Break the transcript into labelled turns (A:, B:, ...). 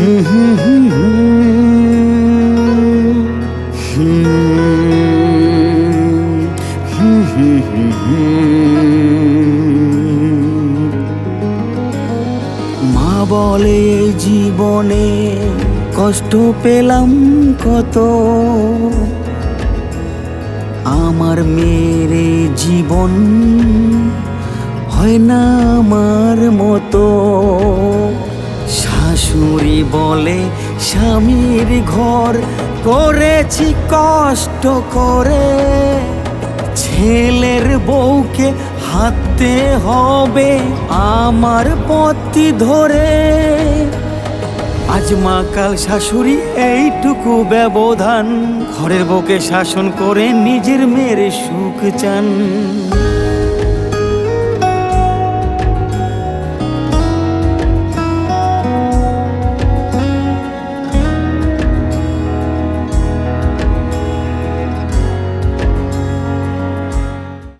A: মা বলে জীবনে কষ্ট পেলাম কত, আমার মেয়ের জীবন হয় না আমার মতো। শাশুড়ি বলে স্বামীর ঘর করেছি কষ্ট করে, ছেলের বউকে হাঁটতে হবে আমার পথি ধরে। আজ মা কাল শাশুড়ি এইটুকু ব্যবধান, ঘরের বউকে শাসন করে নিজের মেয়ের সুখ চান।